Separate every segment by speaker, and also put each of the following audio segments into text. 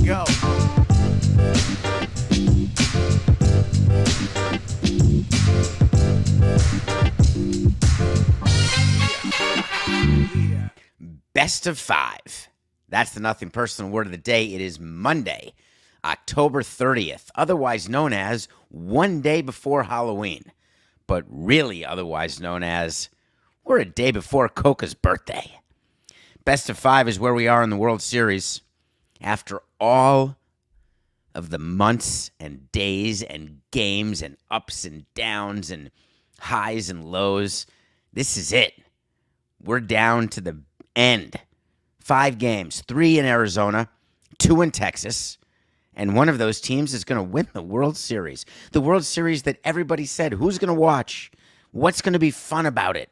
Speaker 1: go.
Speaker 2: Best of five. That's the Nothing Personal word of the day. It is Monday, October 30th, otherwise known as one day before Halloween, but really otherwise known as we're a day before Coca's birthday. Best of five is where we are in the World Series. After all of the months and days and games and ups and downs and highs and lows, this is it. We're down to the end. 5 games, 3 in Arizona, 2 in Texas, and one of those teams is going to win the World Series. The World Series that everybody said, who's going to watch? What's going to be fun about it?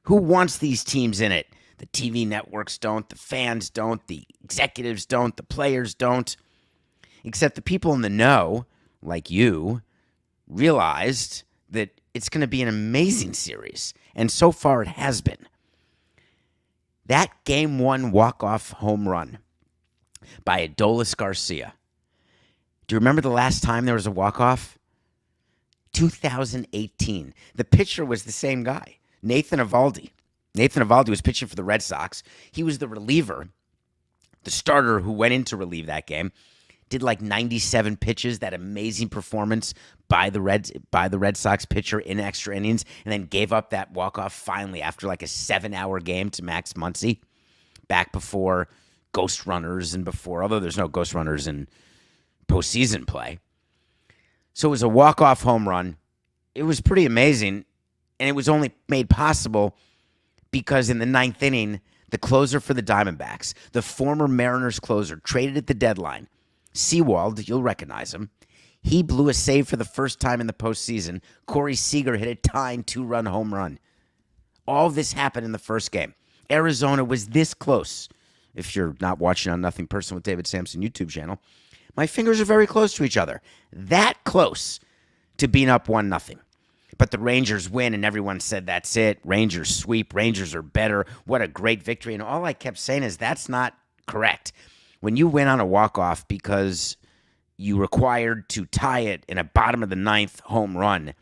Speaker 2: Who wants these teams in it? The TV networks don't, the fans don't, the executives don't, the players don't. Except the people in the know, like you, realized that it's going to be an amazing series. And so far it has been. That Game 1 walk-off home run by Adolis Garcia. Do you remember the last time there was a walk-off? 2018. The pitcher was the same guy, Nathan Eovaldi. Nathan Eovaldi was pitching for the Red Sox. He was the reliever, the starter who went in to relieve that game. Did like 97 pitches, that amazing performance by the Red Sox pitcher in extra innings, and then gave up that walk-off finally after like a 7-hour game to Max Muncy, back before ghost runners and before, although there's no ghost runners in postseason play. So it was a walk-off home run. It was pretty amazing, and it was only made possible because in the 9th inning, the closer for the Diamondbacks, the former Mariners closer, traded at the deadline, Sewald, you'll recognize him. He blew a save for the first time in the postseason. Corey Seager hit a tying 2-run home run. All this happened in the first game. Arizona was this close. If you're not watching on Nothing Personal with David Samson YouTube channel, my fingers are very close to each other. That close to being up 1-0. But the Rangers win, and everyone said, that's it. Rangers sweep. Rangers are better. What a great victory. And all I kept saying is that's not correct. When you win on a walk-off because you required to tie it in a bottom of the 9th home run,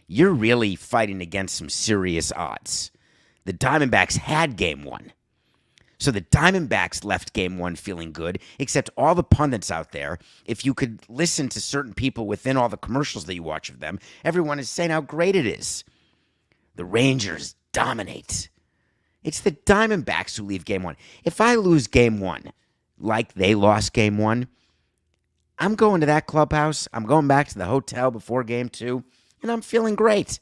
Speaker 2: you're really fighting against some serious odds. The Diamondbacks had Game 1. So the Diamondbacks left Game 1 feeling good, except all the pundits out there, if you could listen to certain people within all the commercials that you watch of them, everyone is saying how great it is. The Rangers dominate. It's the Diamondbacks who leave Game 1. If I lose Game 1, like they lost Game 1, I'm going to that clubhouse. I'm going back to the hotel before Game 2, and I'm feeling great.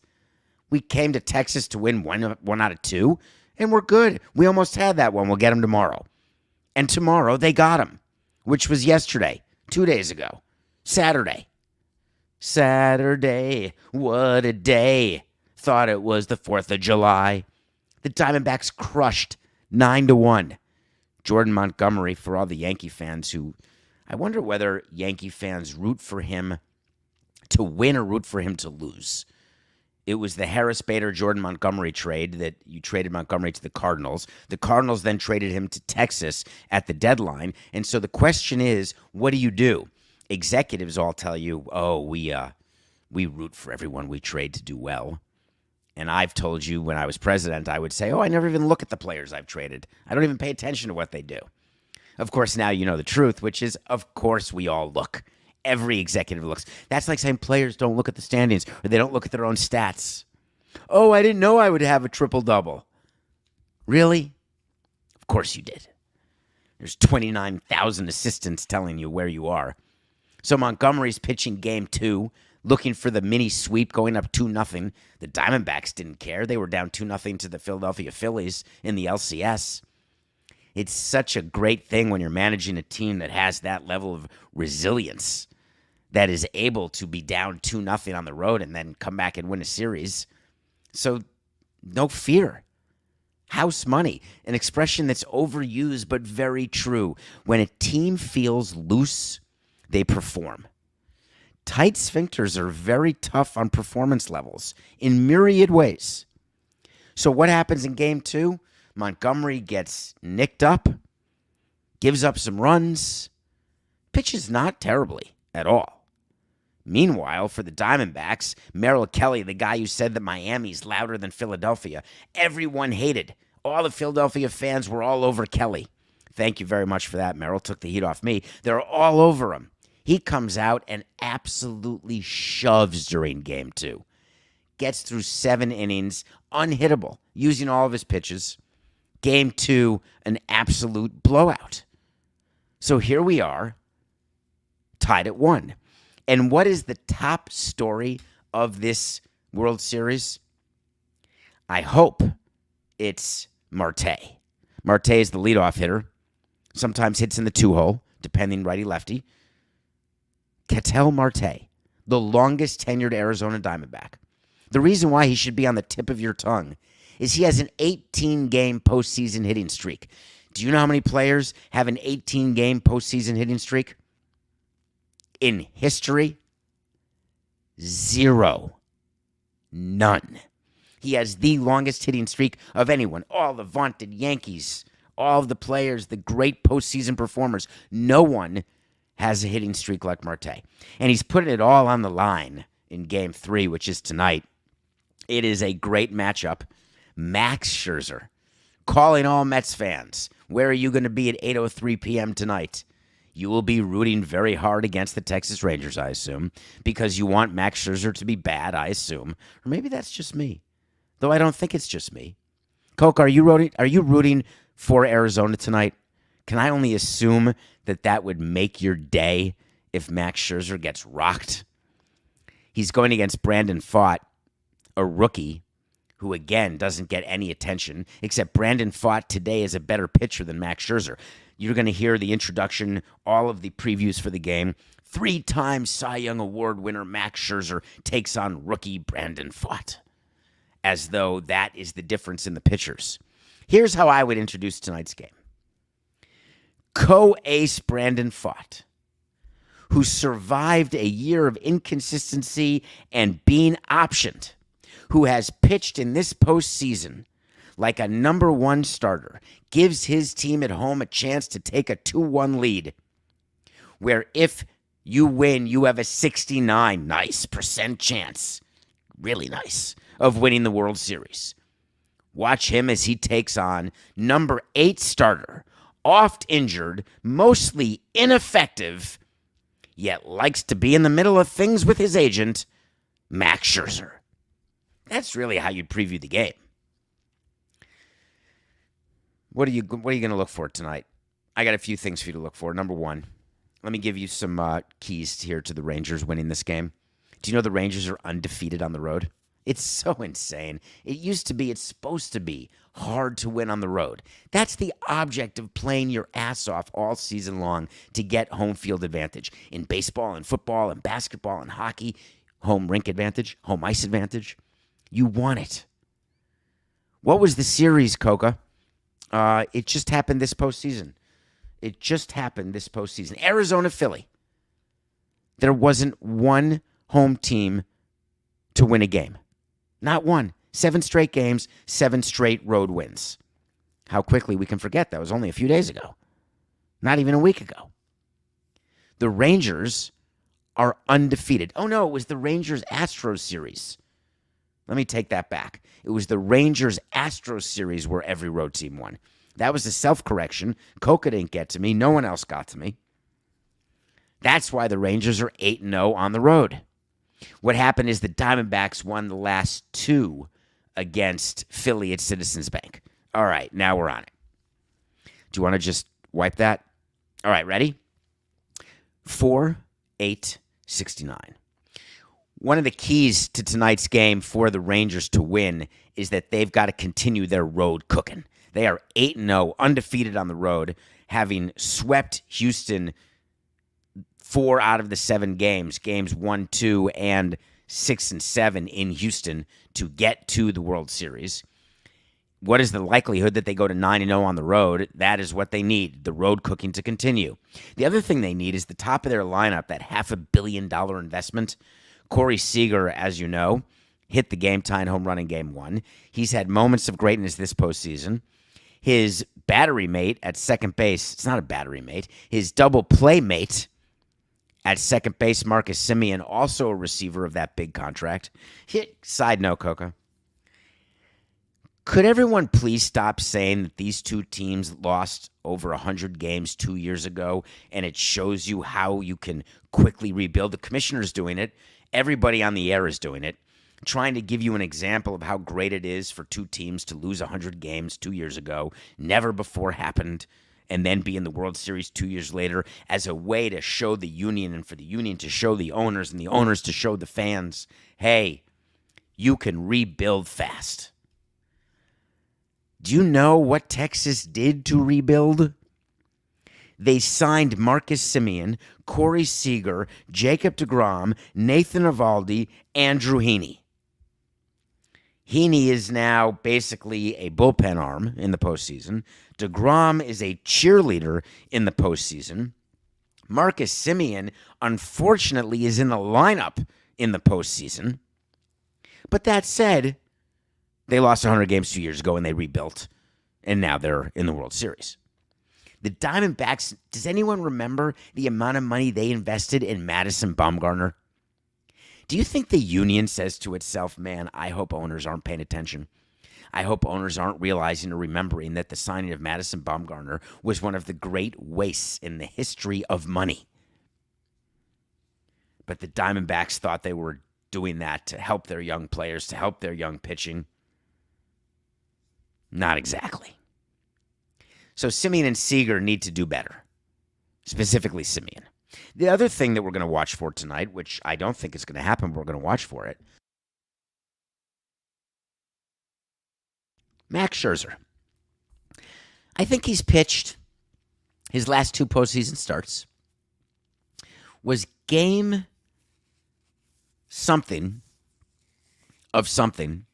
Speaker 2: We came to Texas to win one out of 2, and we're good. We almost had that one. We'll get them tomorrow. And tomorrow they got them, which was yesterday, 2 days ago, Saturday. Saturday, what a day. Thought it was the 4th of July. The Diamondbacks crushed 9-1. Jordan Montgomery, for all the Yankee fans who, I wonder whether Yankee fans root for him to win or root for him to lose. It was the Harris Bader Jordan Montgomery trade that you traded Montgomery to the Cardinals. The Cardinals then traded him to Texas at the deadline. And so the question is, what do? Executives all tell you, oh, we root for everyone we trade to do well. And I've told you when I was president, I would say, oh, I never even look at the players I've traded. I don't even pay attention to what they do. Of course, now you know the truth, which is, of course, we all look. Every executive looks. That's like saying players don't look at the standings or they don't look at their own stats. Oh, I didn't know I would have a triple-double. Really? Of course you did. There's 29,000 assistants telling you where you are. So Montgomery's pitching Game 2, looking for the mini sweep, going up 2-0. The Diamondbacks didn't care. They were down 2-0 to the Philadelphia Phillies in the LCS. It's such a great thing when you're managing a team that has that level of resilience, that is able to be down 2-0 on the road and then come back and win a series. So no fear. House money, an expression that's overused but very true. When a team feels loose, they perform. Tight sphincters are very tough on performance levels in myriad ways. So what happens in Game 2? Montgomery gets nicked up, gives up some runs, Pitches not terribly at all. Meanwhile, for the Diamondbacks, Merrill Kelly, the guy who said that Miami's louder than Philadelphia, everyone hated. All the Philadelphia fans were all over Kelly. Thank you very much for that, Merrill. Took the heat off me. They're all over him. He comes out and absolutely shoves during game 2. Gets through 7 innings, unhittable, using all of his pitches. Game 2, an absolute blowout. So here we are, tied at 1. And what is the top story of this World Series? I hope it's Marte. Marte is the leadoff hitter. Sometimes hits in the 2-hole, depending righty-lefty. Ketel Marte, the longest tenured Arizona Diamondback. The reason why he should be on the tip of your tongue is he has an 18-game postseason hitting streak. Do you know how many players have an 18-game postseason hitting streak? In history, 0. None. He has the longest hitting streak of anyone. All the vaunted Yankees, all of the players, the great postseason performers. No one has a hitting streak like Marte. And he's putting it all on the line in Game 3, which is tonight. It is a great matchup. Max Scherzer, calling all Mets fans. Where are you going to be at 8:03 p.m. tonight? You will be rooting very hard against the Texas Rangers, I assume, because you want Max Scherzer to be bad, I assume. Or maybe that's just me, though I don't think it's just me. Coke, are you rooting for Arizona tonight? Can I only assume that would make your day if Max Scherzer gets rocked? He's going against Brandon Pfaadt, a rookie who, again, doesn't get any attention, except Brandon Pfaadt today is a better pitcher than Max Scherzer. You're going to hear the introduction, all of the previews for the game. 3-time Cy Young Award winner Max Scherzer takes on rookie Brandon Pfaadt, as though that is the difference in the pitchers. Here's how I would introduce tonight's game. Co-ace Brandon Pfaadt, who survived a year of inconsistency and being optioned, who has pitched in this postseason like a number 1 starter, gives his team at home a chance to take a 2-1 lead, where if you win, you have a 69% chance, really nice, of winning the World Series. Watch him as he takes on number 8 starter, oft injured, mostly ineffective, yet likes to be in the middle of things with his agent, Max Scherzer. That's really how you'd preview the game. What are you going to look for tonight? I got a few things for you to look for. Number 1, let me give you some keys here to the Rangers winning this game. Do you know the Rangers are undefeated on the road? It's so insane. It's supposed to be hard to win on the road. That's the object of playing your ass off all season long to get home field advantage. In baseball and football and basketball and hockey, home rink advantage, home ice advantage. You want it. What was the series, Coca? It just happened this postseason. Arizona, Philly. There wasn't one home team to win a game. Not one. 7 straight games, 7 straight road wins. How quickly we can forget that was only a few days ago. Not even a week ago. The Rangers are undefeated. Oh, no, it was the Rangers-Astros series. Let me take that back. It was the Rangers-Astros series where every road team won. That was a self-correction. Coca didn't get to me. No one else got to me. That's why the Rangers are 8-0 on the road. What happened is the Diamondbacks won the last 2 against Philly at Citizens Bank. All right, now we're on it. Do you want to just wipe that? All right, ready? 4-8-69. One of the keys to tonight's game for the Rangers to win is that they've got to continue their road cooking. They are 8-0, undefeated on the road, having swept Houston 4 out of the 7 games 1, 2, and 6 and 7 in Houston to get to the World Series. What is the likelihood that they go to 9-0 on the road? That is what they need, the road cooking to continue. The other thing they need is the top of their lineup, that $500 million investment. Corey Seager, as you know, hit the game-tying home run in Game 1. He's had moments of greatness this postseason. His battery mate at second base, it's not a battery mate, his double play mate At second base, Marcus Semien, also a receiver of that big contract. Side note, Coca. Could everyone please stop saying that these two teams lost over 100 games 2 years ago, and it shows you how you can quickly rebuild? The commissioner's doing it. Everybody on the air is doing it, trying to give you an example of how great it is for two teams to lose 100 games 2 years ago, never before happened, and then be in the World Series 2 years later as a way to show the union and for the union to show the owners and the owners to show the fans, hey, you can rebuild fast. Do you know what Texas did to rebuild? They signed Marcus Semien, Corey Seager, Jacob deGrom, Nathan Eovaldi, Andrew Heaney. Heaney is now basically a bullpen arm in the postseason. deGrom is a cheerleader in the postseason. Marcus Semien, unfortunately, is in the lineup in the postseason. But that said, they lost 100 games 2 years ago and they rebuilt, and now they're in the World Series. The Diamondbacks, does anyone remember the amount of money they invested in Madison Bumgarner? Do you think the union says to itself, man, I hope owners aren't paying attention. I hope owners aren't realizing or remembering that the signing of Madison Bumgarner was one of the great wastes in the history of money. But the Diamondbacks thought they were doing that to help their young players, to help their young pitching. Not exactly. So Semien and Seager need to do better, specifically Semien. The other thing that we're going to watch for tonight, which I don't think is going to happen, but we're going to watch for it, Max Scherzer. I think he's pitched his last two postseason starts. Was game something of something,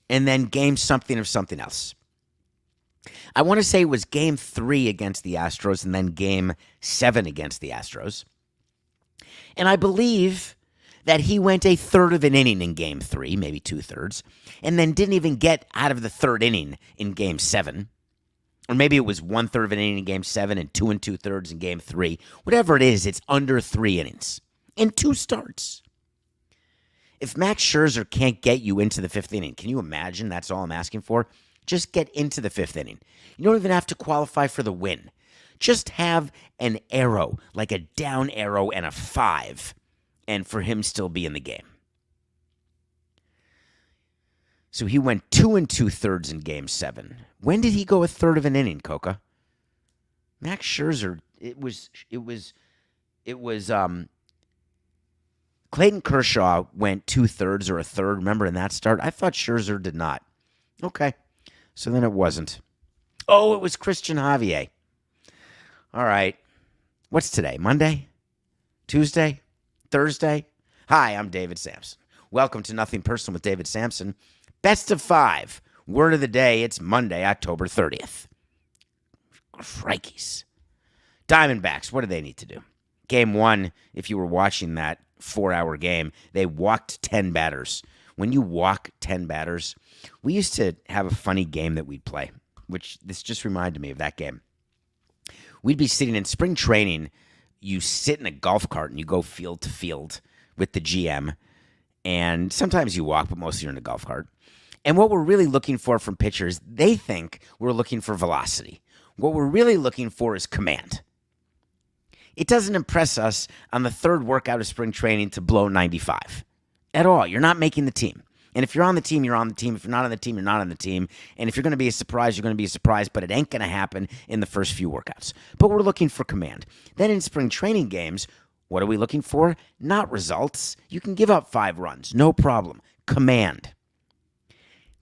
Speaker 2: and then game something of something else. I want to say it was game 3 against the Astros and then game 7 against the Astros. And I believe that he went a third of an inning in game 3, maybe 2/3, and then didn't even get out of the third inning in game 7. Or maybe it was 1/3 of an inning in game 7 and 2 2/3 in game 3. Whatever it is, it's under 3 innings in 2 starts. If Max Scherzer can't get you into the 5th inning, can you imagine that's all I'm asking for? Just get into the 5th inning. You don't even have to qualify for the win. Just have an arrow, like a down arrow and a 5, and for him still be in the game. So he went 2 2/3 in game 7. When did he go a third of an inning, Coca? Max Scherzer, it was Clayton Kershaw went 2/3 or a third. Remember in that start? I thought Scherzer did not. Okay. So then it wasn't. Oh, it was Christian Javier. All right. What's today? Monday? Tuesday? Thursday? Hi, I'm David Samson. Welcome to Nothing Personal with David Samson. Best of 5. Word of the day, it's Monday, October 30th. Crikeys. Diamondbacks, what do they need to do? Game 1, if you were watching that 4-hour game, they walked 10 batters. When you walk 10 batters, we used to have a funny game that we'd play, which this just reminded me of that game. We'd be sitting in spring training. You sit in a golf cart and you go field to field with the GM. And sometimes you walk, but mostly you're in a golf cart. And what we're really looking for from pitchers, they think we're looking for velocity. What we're really looking for is command. It doesn't impress us on the third workout of spring training to blow 95 at all. You're not making the team. And if you're on the team, you're on the team. If you're not on the team, you're not on the team. And if you're going to be a surprise, you're going to be a surprise, but it ain't going to happen in the first few workouts. But we're looking for command. Then in spring training games, what are we looking for? Not results. You can give up 5 runs. No problem. Command.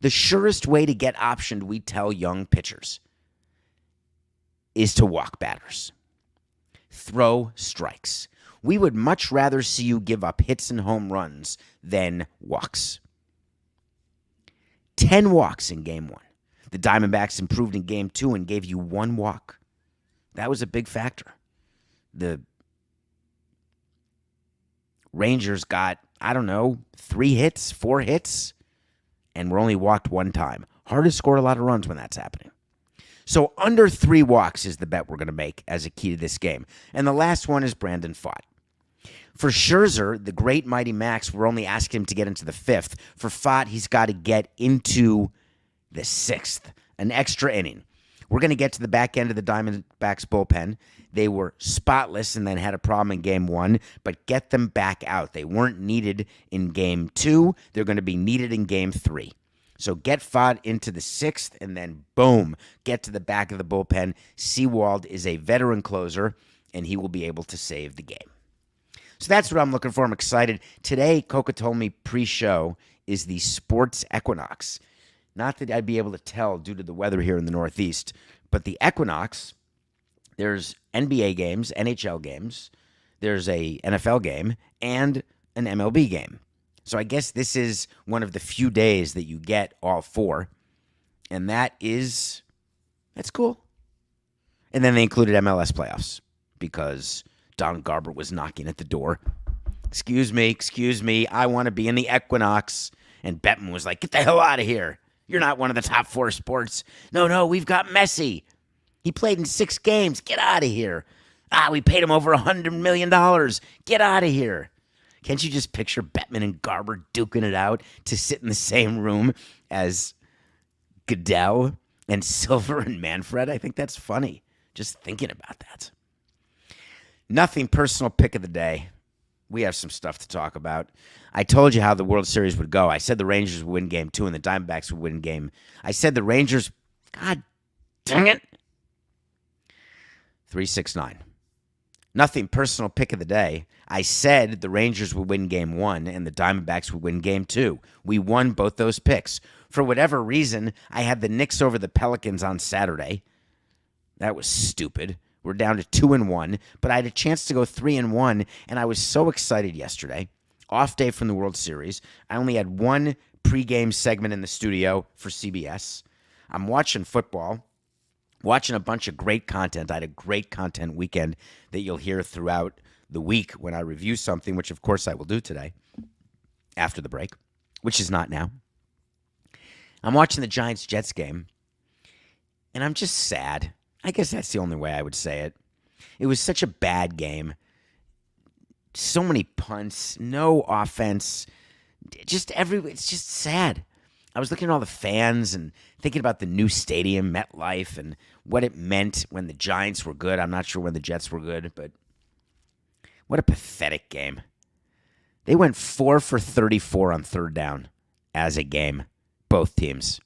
Speaker 2: The surest way to get optioned, we tell young pitchers, is to walk batters. Throw strikes. We would much rather see you give up hits and home runs than walks. 10 walks in game 1. The Diamondbacks improved in game 2 and gave you 1 walk. That was a big factor. The Rangers got, 3 hits, 4 hits, and were only walked 1 time. Hard to score a lot of runs when that's happening. So under 3 walks is the bet we're going to make as a key to this game. And the last one is Brandon Pfaadt. For Scherzer, the great mighty Max, we're only asking him to get into the fifth. For Fott, he's got to get into the sixth, an extra inning. We're going to get to the back end of the Diamondbacks bullpen. They were spotless and then had a problem in game one, but get them back out. They weren't needed in game two. They're going to be needed in game three. So get Fott into the sixth, and then boom, get to the back of the bullpen. Sewald is a veteran closer, and he will be able to save the game. So that's what I'm looking for. I'm excited. Today, Coca told me pre-show is the sports equinox. Not that I'd be able to tell due to the weather here in the Northeast, but the equinox, there's NBA games, NHL games, there's a NFL game, and an MLB game. So I guess this is one of the few days that you get all four, and that's cool. And then they included MLS playoffs because Don Garber was knocking at the door. Excuse me, I want to be in the equinox. And Bettman was like, get the hell out of here. You're not one of the top four sports. No, we've got Messi. He played in 6 games. Get out of here. We paid him over $100 million. Get out of here. Can't you just picture Bettman and Garber duking it out to sit in the same room as Goodell and Silver and Manfred? I think that's funny, just thinking about that. Nothing personal pick of the day. We have some stuff to talk about. I told you how the World Series would go. I said the Rangers would win game 2 and the Diamondbacks would win game. I said the Rangers, God dang it. 369. Nothing personal pick of the day. I said the Rangers would win game 1 and the Diamondbacks would win game 2. We won both those picks. For whatever reason, I had the Knicks over the Pelicans on Saturday. That was stupid. We're down to 2-1, but I had a chance to go 3-1, and I was so excited yesterday. Off day from the World Series. I only had one pregame segment in the studio for CBS. I'm watching football, watching a bunch of great content. I had a great content weekend that you'll hear throughout the week when I review something, which of course I will do today after the break, which is not now. I'm watching the Giants-Jets game, and I'm just sad. I guess that's the only way I would say it. It was such a bad game. So many punts, no offense. It's just sad. I was looking at all the fans and thinking about the new stadium, MetLife, and what it meant when the Giants were good. I'm not sure when the Jets were good, but what a pathetic game. They went 4 for 34 on third down as a game, both teams.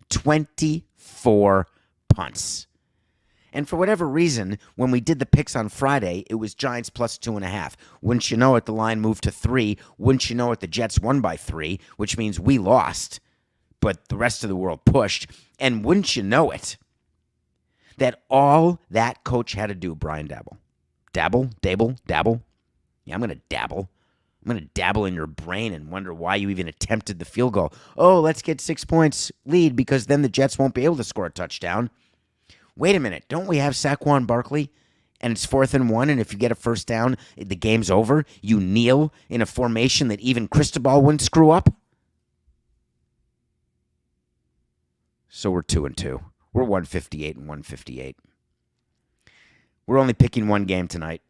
Speaker 2: 24 punts. And for whatever reason, when we did the picks on Friday, it was Giants plus 2.5. Wouldn't you know it, the line moved to 3. Wouldn't you know it, the Jets won by 3, which means we lost, but the rest of the world pushed. And wouldn't you know it, that all that coach had to do, Brian Dabble. Dabble? Yeah, I'm going to dabble. I'm going to dabble in your brain and wonder why you even attempted the field goal. Oh, let's get 6 points lead because then the Jets won't be able to score a touchdown. Wait a minute, don't we have Saquon Barkley? And it's 4th and 1, and if you get a first down, the game's over? You kneel in a formation that even Cristobal wouldn't screw up? So we're 2-2. We're 158 and 158. We're only picking one game tonight.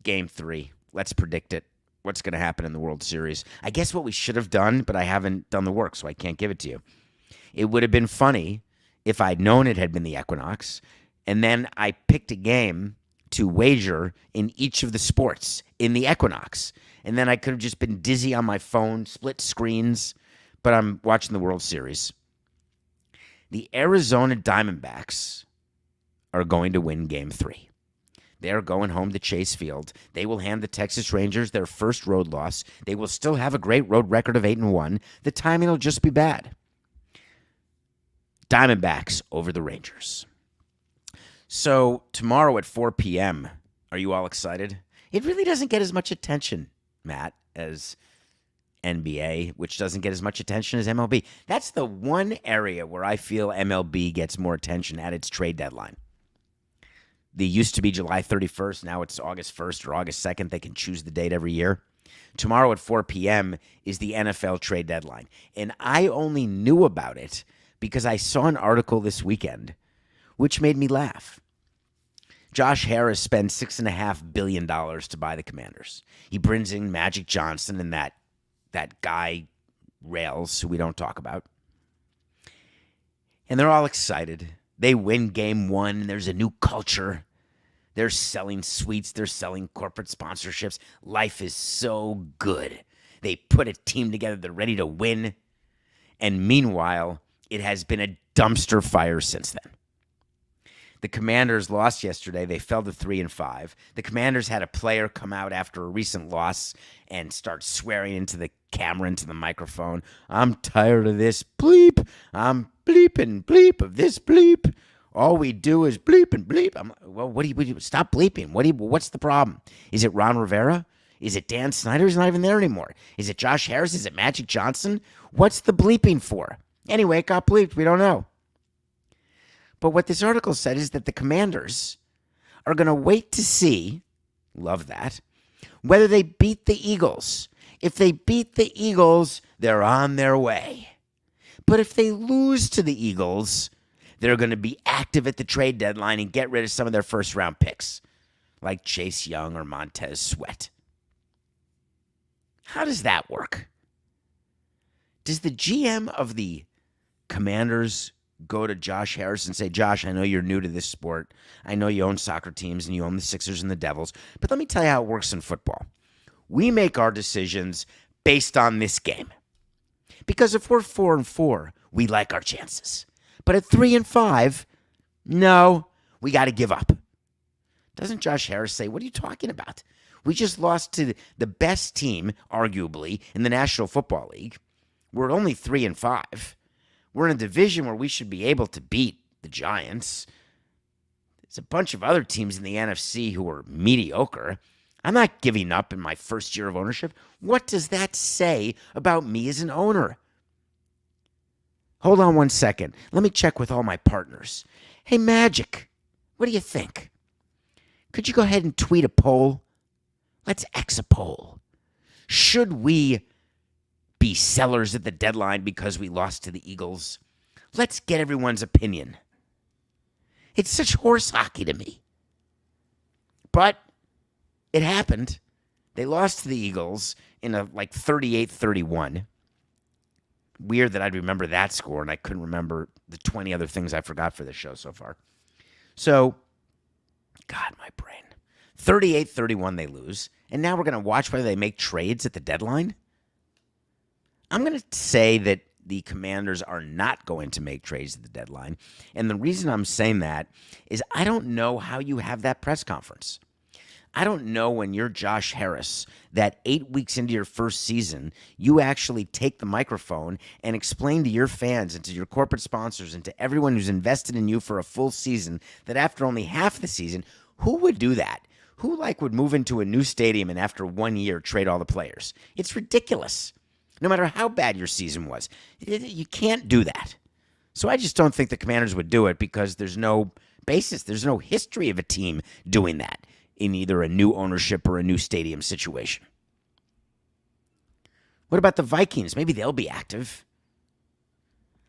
Speaker 2: Game 3. Let's predict it. What's going to happen in the World Series? I guess what we should have done, but I haven't done the work, so I can't give it to you. It would have been funny if I'd known it had been the equinox, and then I picked a game to wager in each of the sports in the equinox. And then I could have just been dizzy on my phone, split screens, but I'm watching the World Series. The Arizona Diamondbacks are going to win Game 3. They're going home to Chase Field. They will hand the Texas Rangers their first road loss. They will still have a great road record of 8-1. The timing will just be bad. Diamondbacks over the Rangers. So tomorrow at 4 p.m., are you all excited? It really doesn't get as much attention, Matt, as NBA, which doesn't get as much attention as MLB. That's the one area where I feel MLB gets more attention at its trade deadline. They used to be July 31st. Now it's August 1st or August 2nd. They can choose the date every year. Tomorrow at 4 p.m. is the NFL trade deadline. And I only knew about it because I saw an article this weekend which made me laugh. Josh Harris spends $6.5 billion to buy the Commanders. He brings in Magic Johnson and that guy Rails, who we don't talk about. And they're all excited. They win game one. There's a new culture. They're selling suites. They're selling corporate sponsorships. Life is so good. They put a team together. They're ready to win. And meanwhile, it has been a dumpster fire since then. The Commanders lost yesterday. They fell to 3-5. The Commanders had a player come out after a recent loss and start swearing into the camera, into the microphone. I'm tired of this bleep. I'm bleeping bleep of this bleep. All we do is bleep and bleep. Well, what do you stop bleeping? What's the problem? Is it Ron Rivera? Is it Dan Snyder? He's not even there anymore. Is it Josh Harris? Is it Magic Johnson? What's the bleeping for? Anyway, it got bleeped. We don't know. But what this article said is that the Commanders are going to wait to see, love that, whether they beat the Eagles. If they beat the Eagles, they're on their way. But if they lose to the Eagles, they're going to be active at the trade deadline and get rid of some of their first-round picks, like Chase Young or Montez Sweat. How does that work? Does the GM of the Commanders go to Josh Harris and say, Josh, I know you're new to this sport. I know you own soccer teams and you own the Sixers and the Devils, but let me tell you how it works in football. We make our decisions based on this game. Because if we're 4-4, we like our chances. But at 3-5, no, we got to give up. Doesn't Josh Harris say, what are you talking about? We just lost to the best team, arguably, in the National Football League. We're only 3-5. We're in a division where we should be able to beat the Giants. There's a bunch of other teams in the NFC who are mediocre. I'm not giving up in my first year of ownership. What does that say about me as an owner? Hold on one second. Let me check with all my partners. Hey, Magic, what do you think? Could you go ahead and tweet a poll? Let's X a poll. Should we be sellers at the deadline because we lost to the Eagles? Let's get everyone's opinion. It's such horse hockey to me. But it happened. They lost to the Eagles in a 38-31. Weird that I'd remember that score and I couldn't remember the 20 other things I forgot for this show so far. So, God, my brain. 38-31 they lose. And now we're going to watch whether they make trades at the deadline? I'm going to say that the Commanders are not going to make trades at the deadline. And the reason I'm saying that is I don't know how you have that press conference. I don't know when you're Josh Harris that 8 weeks into your first season, you actually take the microphone and explain to your fans and to your corporate sponsors and to everyone who's invested in you for a full season that after only half the season, who would do that? Who would move into a new stadium and after 1 year trade all the players? It's ridiculous. No matter how bad your season was, you can't do that. So I just don't think the Commanders would do it because there's no basis. There's no history of a team doing that in either a new ownership or a new stadium situation. What about the Vikings? Maybe they'll be active.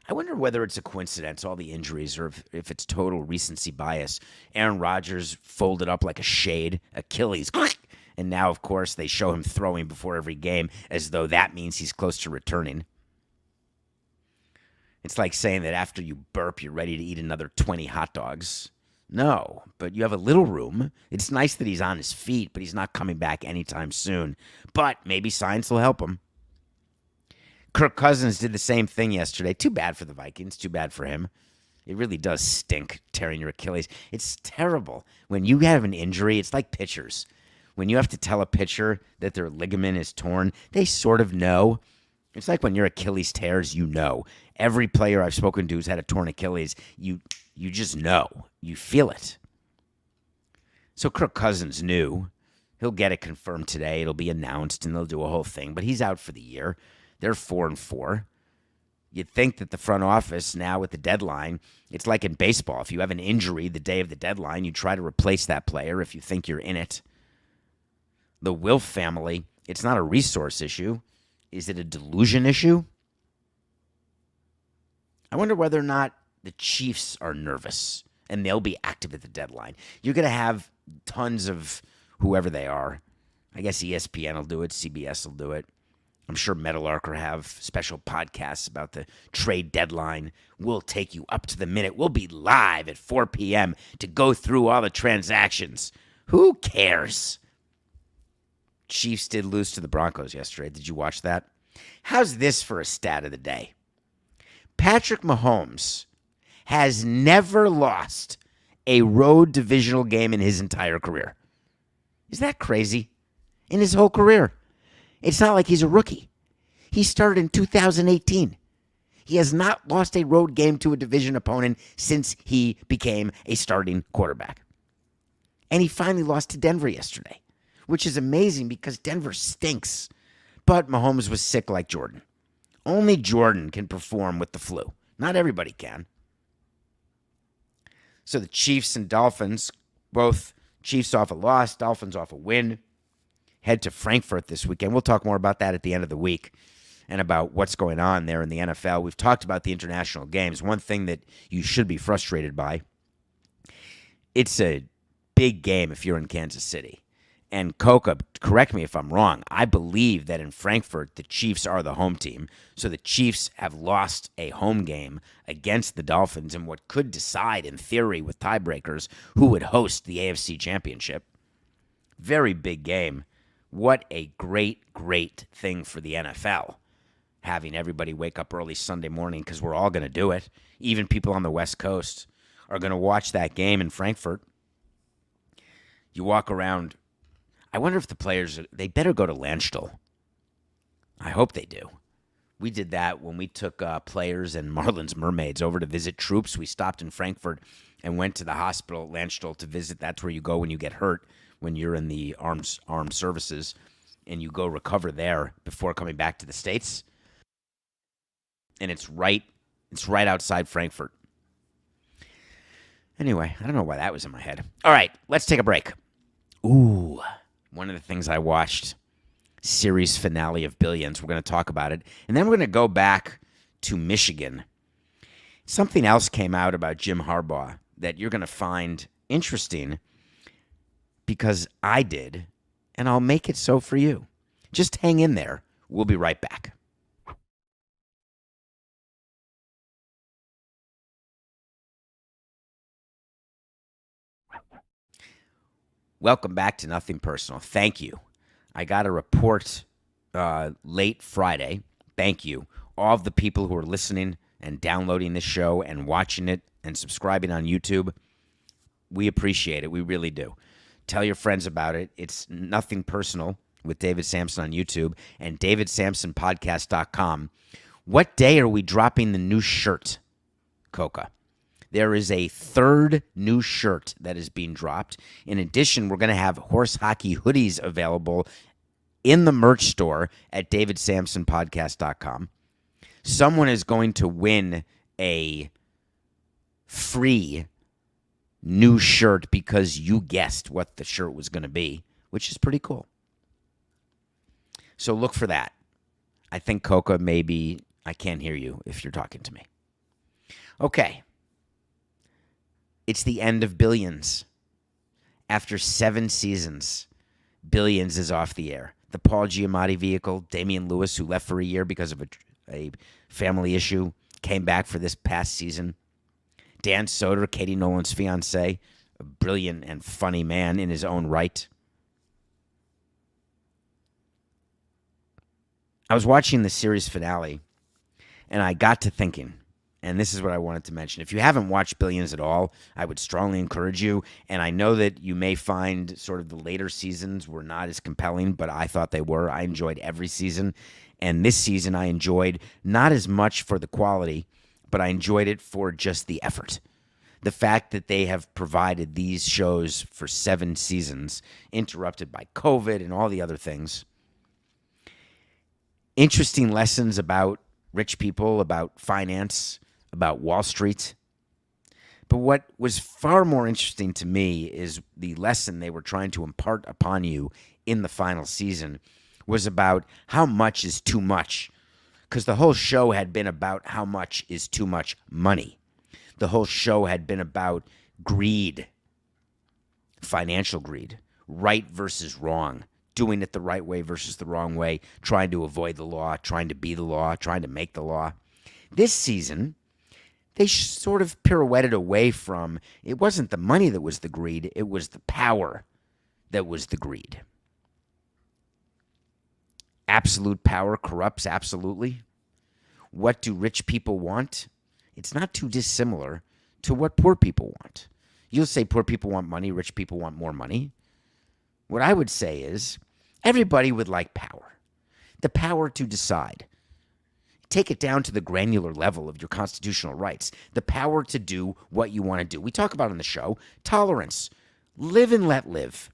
Speaker 2: I wonder whether it's a coincidence, all the injuries, or if it's total recency bias. Aaron Rodgers folded up like a shade, Achilles, and now, of course, they show him throwing before every game as though that means he's close to returning. It's like saying that after you burp, you're ready to eat another 20 hot dogs. No, but you have a little room. It's nice that he's on his feet, but he's not coming back anytime soon. But maybe science will help him. Kirk Cousins did the same thing yesterday. Too bad for the Vikings. Too bad for him. It really does stink tearing your Achilles. It's terrible. When you have an injury, it's like pitchers. When you have to tell a pitcher that their ligament is torn, they sort of know. It's like when your Achilles tears, you know. Every player I've spoken to who's had a torn Achilles, you just know. You feel it. So Kirk Cousins knew. He'll get it confirmed today. It'll be announced, and they'll do a whole thing. But he's out for the year. They're 4-4. You'd think that the front office now with the deadline, it's like in baseball. If you have an injury the day of the deadline, you try to replace that player if you think you're in it. The Wilf family, it's not a resource issue. Is it a delusion issue? I wonder whether or not the Chiefs are nervous and they'll be active at the deadline. You're going to have tons of whoever they are. I guess ESPN will do it. CBS will do it. I'm sure Metalark will have special podcasts about the trade deadline. We'll take you up to the minute. We'll be live at 4 p.m. to go through all the transactions. Who cares? Chiefs did lose to the Broncos yesterday. Did you watch that? How's this for a stat of the day? Patrick Mahomes has never lost a road divisional game in his entire career. Is that crazy? In his whole career. It's not like he's a rookie. He started in 2018. He has not lost a road game to a division opponent since he became a starting quarterback. And he finally lost to Denver yesterday, which is amazing because Denver stinks. But Mahomes was sick like Jordan. Only Jordan can perform with the flu. Not everybody can. So the Chiefs and Dolphins, both Chiefs off a loss, Dolphins off a win, head to Frankfurt this weekend. We'll talk more about that at the end of the week and about what's going on there in the NFL. We've talked about the international games. One thing that you should be frustrated by, it's a big game if you're in Kansas City. And Coca, correct me if I'm wrong, I believe that in Frankfurt, the Chiefs are the home team. So the Chiefs have lost a home game against the Dolphins in what could decide, in theory, with tiebreakers, who would host the AFC Championship. Very big game. What a great, great thing for the NFL, having everybody wake up early Sunday morning, because we're all going to do it. Even people on the West Coast are going to watch that game in Frankfurt. You walk around. I wonder if the players, they better go to Landstuhl. I hope they do. We did that when we took players and Marlins Mermaids over to visit troops. We stopped in Frankfurt and went to the hospital at Landstuhl to visit. That's where you go when you get hurt, when you're in the armed services, and you go recover there before coming back to the States. And it's right outside Frankfurt. Anyway, I don't know why that was in my head. All right, let's take a break. Ooh, one of the things I watched, series finale of Billions. We're going to talk about it. And then we're going to go back to Michigan. Something else came out about Jim Harbaugh that you're going to find interesting, because I did, and I'll make it so for you. Just hang in there. We'll be right back. Welcome back to Nothing Personal. Thank you. I got a report late Friday. Thank you. All of the people who are listening and downloading this show and watching it and subscribing on YouTube. We appreciate it. We really do. Tell your friends about it. It's Nothing Personal with David Samson on YouTube and davidsamsonpodcast.com. What day are we dropping the new shirt, Coca? There is a third new shirt that is being dropped. In addition, we're going to have horse hockey hoodies available in the merch store at davidsamsonpodcast.com. Someone is going to win a free new shirt because you guessed what the shirt was going to be, which is pretty cool. So look for that. I think, Coca, maybe I can't hear you if you're talking to me. Okay. It's the end of Billions. After 7 seasons, Billions is off the air. The Paul Giamatti vehicle, Damian Lewis, who left for a year because of a family issue, came back for this past season. Dan Soder, Katie Nolan's fiancé, a brilliant and funny man in his own right. I was watching the series finale, and I got to thinking, and this is what I wanted to mention. If you haven't watched Billions at all, I would strongly encourage you. And I know that you may find sort of the later seasons were not as compelling, but I thought they were. I enjoyed every season. And this season I enjoyed not as much for the quality, but I enjoyed it for just the effort. The fact that they have provided these shows for 7 seasons, interrupted by COVID and all the other things. Interesting lessons about rich people, about finance, about Wall Street. But what was far more interesting to me is the lesson they were trying to impart upon you in the final season was about how much is too much. Because the whole show had been about how much is too much money. The whole show had been about Greed, financial greed, right versus wrong, doing it the right way versus the wrong way, trying to avoid the law, trying to be the law, trying to make the law. This season, they sort of pirouetted away from, it wasn't the money that was the greed, it was the power that was the greed. Absolute power corrupts absolutely. What do rich people want? It's not too dissimilar to what poor people want. You'll say poor people want money, rich people want more money. What I would say is everybody would like power. The power to decide. Take it down to the granular level of your constitutional rights. The power to do what you want to do. We talk about on the show tolerance. Live and let live.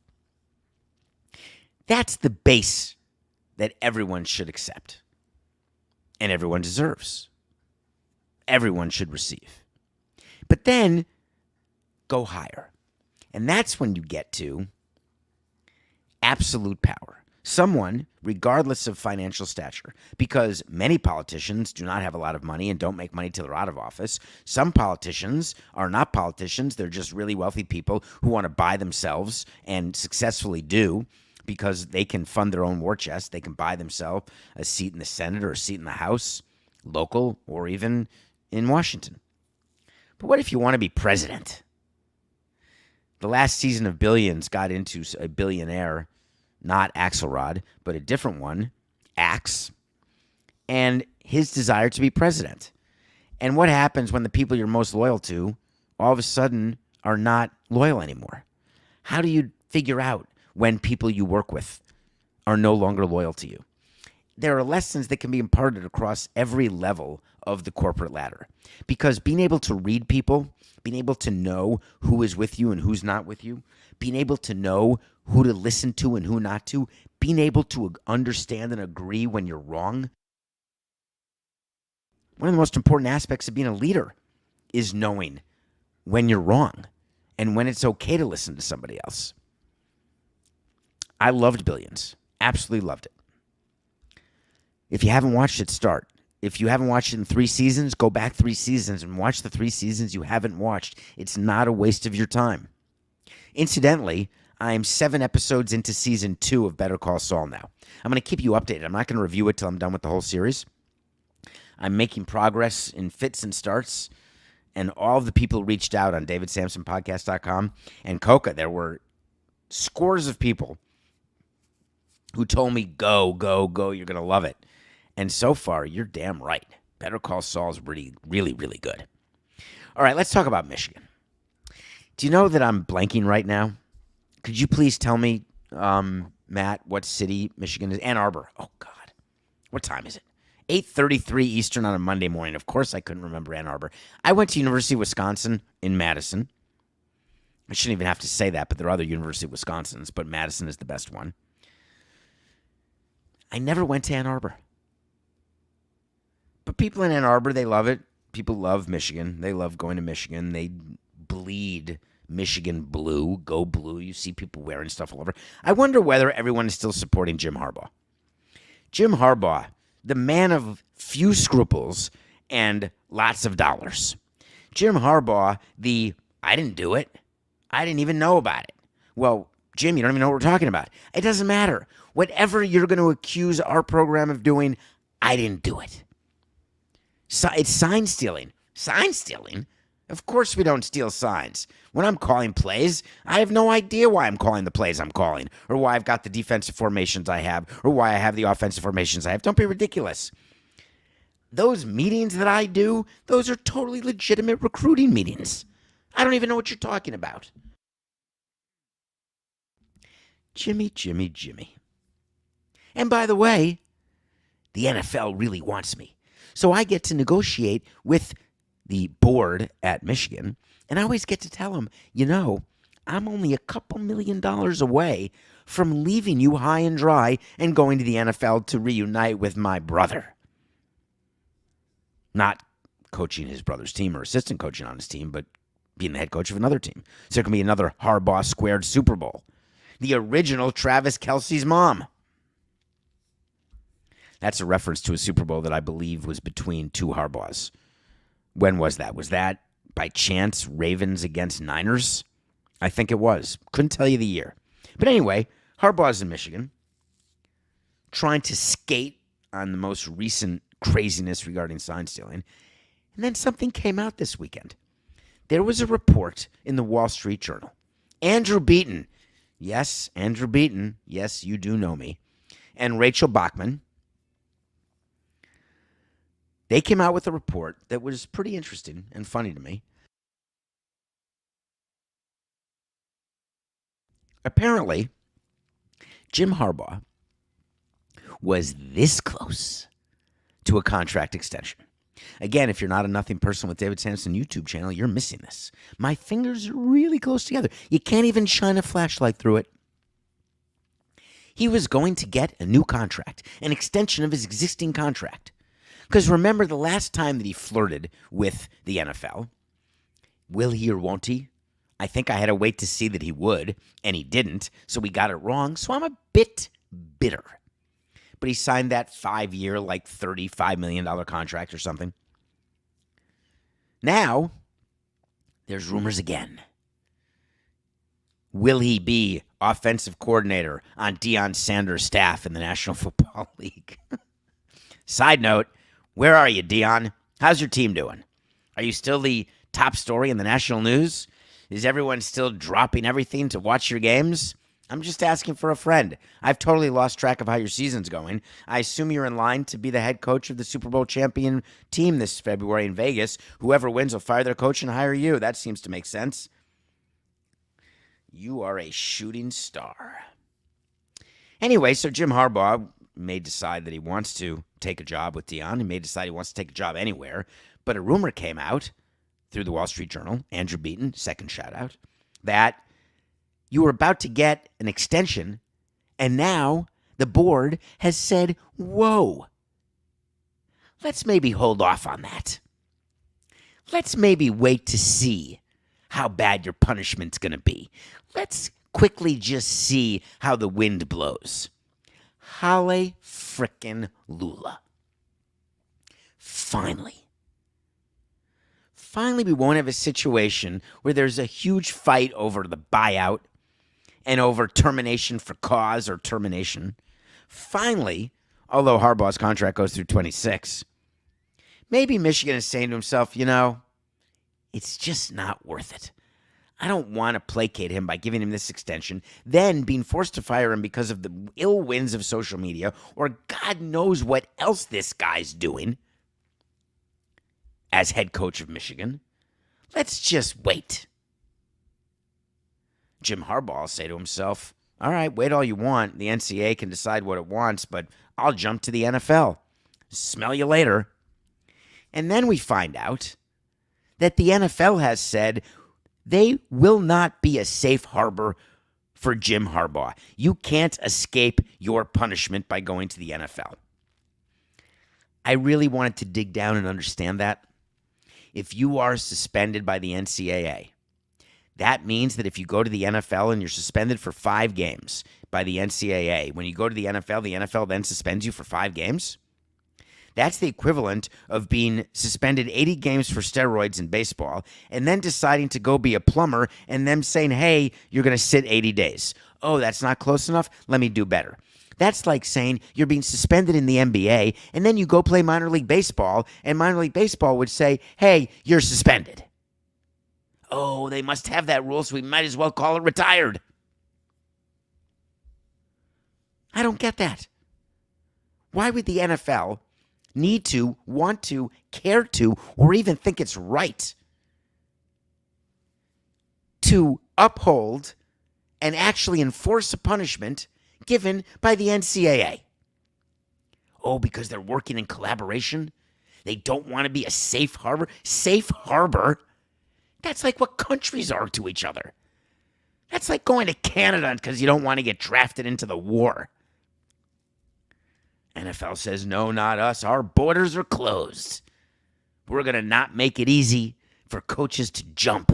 Speaker 2: That's the base that everyone should accept. And everyone deserves. Everyone should receive. But then go higher. And that's when you get to absolute power. Someone, regardless of financial stature, because many politicians do not have a lot of money and don't make money till they're out of office. Some politicians are not politicians. They're just really wealthy people who want to buy themselves and successfully do because they can fund their own war chest. They can buy themselves a seat in the Senate or a seat in the House, local or even in Washington. But what if you want to be president? The last season of Billions got into a billionaire, not Axelrod, but a different one, Axe, and his desire to be president. And what happens when the people you're most loyal to all of a sudden are not loyal anymore? How do you figure out when people you work with are no longer loyal to you? There are lessons that can be imparted across every level of the corporate ladder. Because being able to read people, being able to know who is with you and who's not with you, being able to know who to listen to and who not to, being able to understand and agree when you're wrong. One of the most important aspects of being a leader is knowing when you're wrong and when it's okay to listen to somebody else. I loved Billions. Absolutely loved it. If you haven't watched it, start. If you haven't watched it in 3 seasons, go back 3 seasons and watch the 3 seasons you haven't watched. It's not a waste of your time. Incidentally, I'm 7 episodes into season 2 of Better Call Saul now. I'm going to keep you updated. I'm not going to review it till I'm done with the whole series. I'm making progress in fits and starts, and all of the people reached out on davidsamsonpodcast.com and Coca. There were scores of people who told me, go, go, go, you're going to love it. And so far, you're damn right. Better Call Saul is really, really, really good. All right, let's talk about Michigan. Do you know that I'm blanking right now? Could you please tell me, Matt, what city Michigan is? Ann Arbor. Oh, God. What time is it? 8:33 Eastern on a Monday morning. Of course I couldn't remember Ann Arbor. I went to University of Wisconsin in Madison. I shouldn't even have to say that, but there are other University of Wisconsins, but Madison is the best one. I never went to Ann Arbor. But people in Ann Arbor, they love it. People love Michigan. They love going to Michigan. They bleed Michigan blue. Go blue. You see people wearing stuff all over. I wonder whether everyone is still supporting Jim Harbaugh. Jim Harbaugh, the man of few scruples and lots of dollars. Jim Harbaugh, I didn't do it. I didn't even know about it. Well, Jim, you don't even know what we're talking about. It doesn't matter. Whatever you're going to accuse our program of doing, I didn't do it. So it's sign stealing. Sign stealing? Of course we don't steal signs. When I'm calling plays, I have no idea why I'm calling the plays I'm calling, or why I've got the defensive formations I have, or why I have the offensive formations I have. Don't be ridiculous. Those meetings that I do, those are totally legitimate recruiting meetings. I don't even know what you're talking about. Jimmy, Jimmy, Jimmy. And by the way, the NFL really wants me. So I get to negotiate with the board at Michigan, and I always get to tell them, I'm only a couple $1 million away from leaving you high and dry and going to the NFL to reunite with my brother. Not coaching his brother's team or assistant coaching on his team, but being the head coach of another team. So there can be another Harbaugh squared Super Bowl. The original Travis Kelce's mom. That's a reference to a Super Bowl that I believe was between two Harbaughs. When was that? Was that by chance Ravens against Niners? I think it was. Couldn't tell you the year. But anyway, Harbaugh's in Michigan, trying to skate on the most recent craziness regarding sign stealing. And then something came out this weekend. There was a report in the Wall Street Journal. Andrew Beaton. Yes, Andrew Beaton. Yes, you do know me. And Rachel Bachman. They came out with a report that was pretty interesting and funny to me. Apparently, Jim Harbaugh was this close to a contract extension. Again, if you're not a Nothing Personal with David Samson YouTube channel, you're missing this. My fingers are really close together. You can't even shine a flashlight through it. He was going to get a new contract, an extension of his existing contract. Because remember the last time that he flirted with the NFL, will he or won't he? I think I had to wait to see that he would, and he didn't, so we got it wrong. So I'm a bit bitter. But he signed that 5-year, like $35 million contract or something. Now, there's rumors again. Will he be offensive coordinator on Deion Sanders' staff in the National Football League? Side note, where are you, Deion? How's your team doing? Are you still the top story in the national news? Is everyone still dropping everything to watch your games? I'm just asking for a friend. I've totally lost track of how your season's going. I assume you're in line to be the head coach of the Super Bowl champion team this February in Vegas. Whoever wins will fire their coach and hire you. That seems to make sense. You are a shooting star. Anyway, so Jim Harbaugh may decide that he wants to take a job with Deion. He may decide he wants to take a job anywhere. But a rumor came out through the Wall Street Journal, Andrew Beaton, second shout out, that you were about to get an extension, and now the board has said, whoa, let's maybe hold off on that. Let's maybe wait to see how bad your punishment's going to be. Let's quickly just see how the wind blows. Halle frickin' Lula. Finally, we won't have a situation where there's a huge fight over the buyout and over termination for cause or termination. Finally, although Harbaugh's contract goes through 26, maybe Michigan is saying to himself, it's just not worth it. I don't want to placate him by giving him this extension, then being forced to fire him because of the ill winds of social media, or God knows what else this guy's doing as head coach of Michigan. Let's just wait. Jim Harbaugh will say to himself, all right, wait all you want. The NCAA can decide what it wants, but I'll jump to the NFL. Smell you later. And then we find out that the NFL has said they will not be a safe harbor for Jim Harbaugh. You can't escape your punishment by going to the NFL. I really wanted to dig down and understand that. If you are suspended by the NCAA, that means that if you go to the NFL and you're suspended for 5 games by the NCAA, when you go to the NFL then suspends you for 5 games. That's the equivalent of being suspended 80 games for steroids in baseball and then deciding to go be a plumber and them saying, hey, you're going to sit 80 days. Oh, that's not close enough? Let me do better. That's like saying you're being suspended in the NBA and then you go play minor league baseball and minor league baseball would say, hey, you're suspended. Oh, they must have that rule, so we might as well call it retired. I don't get that. Why would the NFL need to, want to, care to, or even think it's right to uphold and actually enforce a punishment given by the NCAA? Oh, because they're working in collaboration? They don't want to be a safe harbor? Safe harbor? That's like what countries are to each other. That's like going to Canada because you don't want to get drafted into the war. NFL says, no, not us. Our borders are closed. We're going to not make it easy for coaches to jump.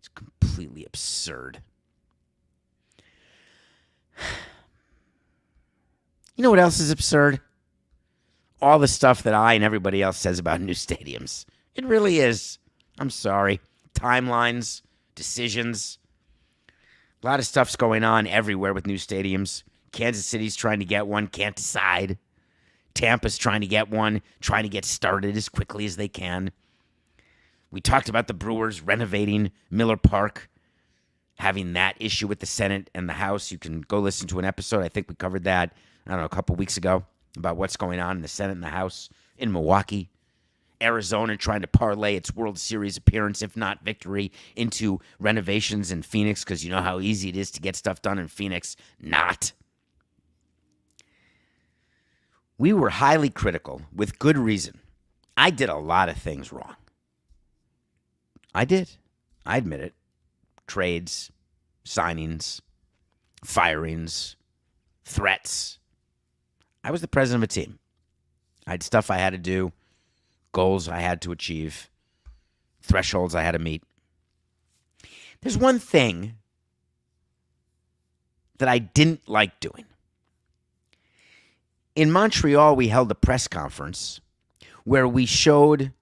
Speaker 2: It's completely absurd. You know what else is absurd? All the stuff that I and everybody else says about new stadiums. It really is. I'm sorry. Timelines, decisions. A lot of stuff's going on everywhere with new stadiums. Kansas City's trying to get one, can't decide. Tampa's trying to get one, trying to get started as quickly as they can. We talked about the Brewers renovating Miller Park, having that issue with the Senate and the House. You can go listen to an episode. I think we covered that, I don't know, a couple weeks ago about what's going on in the Senate and the House in Milwaukee. Arizona trying to parlay its World Series appearance, if not victory, into renovations in Phoenix, because you know how easy it is to get stuff done in Phoenix. Not. We were highly critical, with good reason. I did a lot of things wrong. I did. I admit it. Trades, signings, firings, threats. I was the president of a team. I had stuff I had to do, goals I had to achieve, thresholds I had to meet. There's one thing that I didn't like doing. In Montreal, we held a press conference where we showed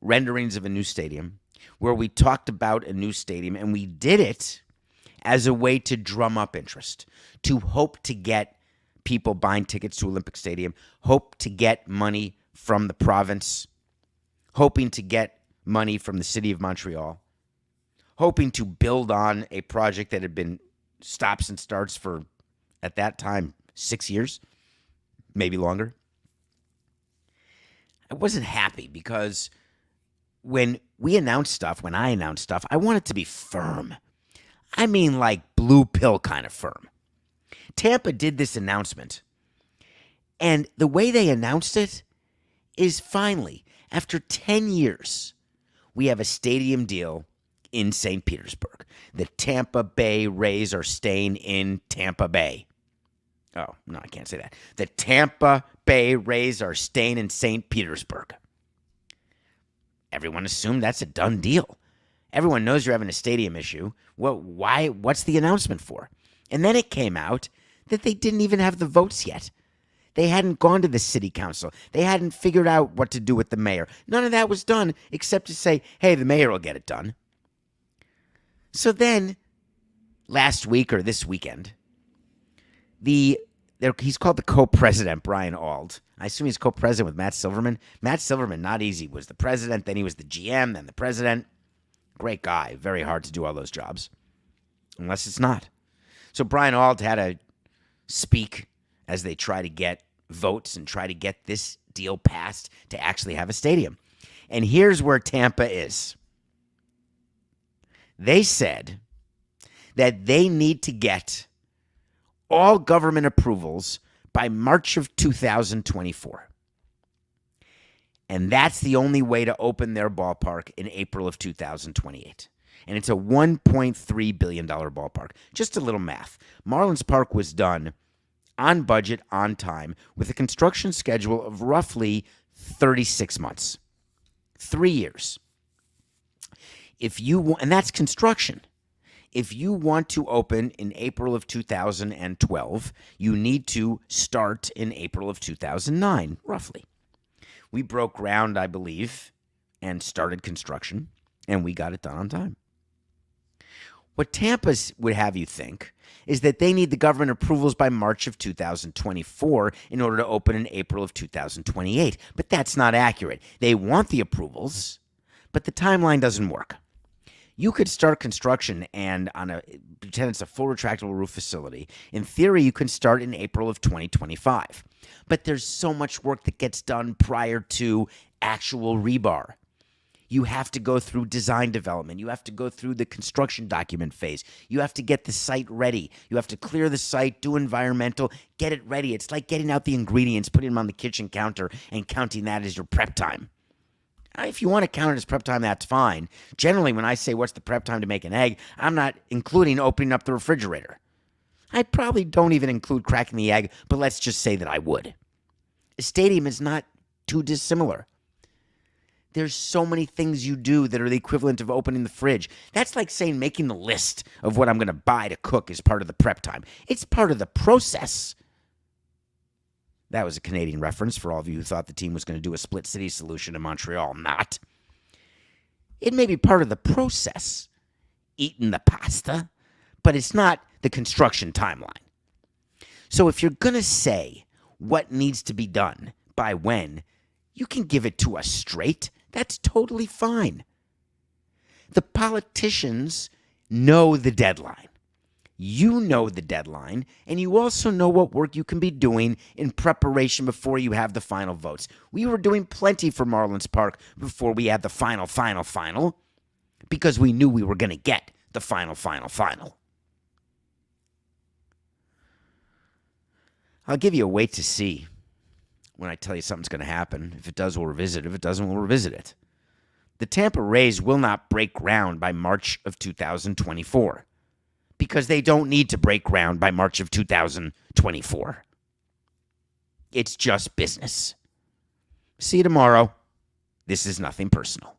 Speaker 2: renderings of a new stadium, where we talked about a new stadium, and we did it as a way to drum up interest, to hope to get people buying tickets to Olympic Stadium, hope to get money from the province, hoping to get money from the city of Montreal, hoping to build on a project that had been stops and starts for, at that time, 6 years, maybe longer. I wasn't happy because when I announced stuff, I want it to be firm. I mean like blue pill kind of firm. Tampa did this announcement, and the way they announced it is finally, after 10 years, we have a stadium deal in St. Petersburg. The Tampa Bay Rays are staying in Tampa Bay. Oh, no, I can't say that. The Tampa Bay Rays are staying in St. Petersburg. Everyone assumed that's a done deal. Everyone knows you're having a stadium issue. Well, why? What's the announcement for? And then it came out that they didn't even have the votes yet. They hadn't gone to the city council. They hadn't figured out what to do with the mayor. None of that was done except to say, hey, the mayor will get it done. So then, last week or this weekend, he's called the co-president, Brian Auld. I assume he's co-president with Matt Silverman. Matt Silverman, not easy, was the president, then he was the GM, then the president. Great guy. Very hard to do all those jobs. Unless it's not. So Brian Auld had to speak as they try to get votes and try to get this deal passed to actually have a stadium. And here's where Tampa is. They said that they need to get all government approvals by March of 2024. And that's the only way to open their ballpark in April of 2028. And it's a $1.3 billion ballpark. Just a little math. Marlins Park was done on budget, on time, with a construction schedule of roughly 36 months. 3 years. And that's construction. If you want to open in April of 2012, you need to start in April of 2009, roughly. We broke ground, I believe, and started construction, and we got it done on time. What Tampa would have you think is that they need the government approvals by March of 2024 in order to open in April of 2028. But that's not accurate. They want the approvals, but the timeline doesn't work. You could start construction and pretend it's a full retractable roof facility. In theory, you can start in April of 2025. But there's so much work that gets done prior to actual rebar. You have to go through design development. You have to go through the construction document phase. You have to get the site ready. You have to clear the site, do environmental, get it ready. It's like getting out the ingredients, putting them on the kitchen counter, and counting that as your prep time. If you want to count it as prep time, that's fine. Generally, when I say what's the prep time to make an egg, I'm not including opening up the refrigerator. I probably don't even include cracking the egg, but let's just say that I would. A stadium is not too dissimilar. There's so many things you do that are the equivalent of opening the fridge. That's like saying making the list of what I'm going to buy to cook is part of the prep time. It's part of the process. That was a Canadian reference for all of you who thought the team was going to do a split city solution in Montreal. Not. It may be part of the process, eating the pasta, but it's not the construction timeline. So if you're going to say what needs to be done by when, you can give it to us straight. That's totally fine. The politicians know the deadline. You know the deadline, and you also know what work you can be doing in preparation before you have the final votes. We were doing plenty for Marlins Park before we had the final, because we knew we were going to get the final. I'll give you a wait to see when I tell you something's going to happen. If it does, we'll revisit it. If it doesn't, we'll revisit it. The Tampa Rays will not break ground by March of 2024 because they don't need to break ground by March of 2024. It's just business. See you tomorrow. This is nothing personal.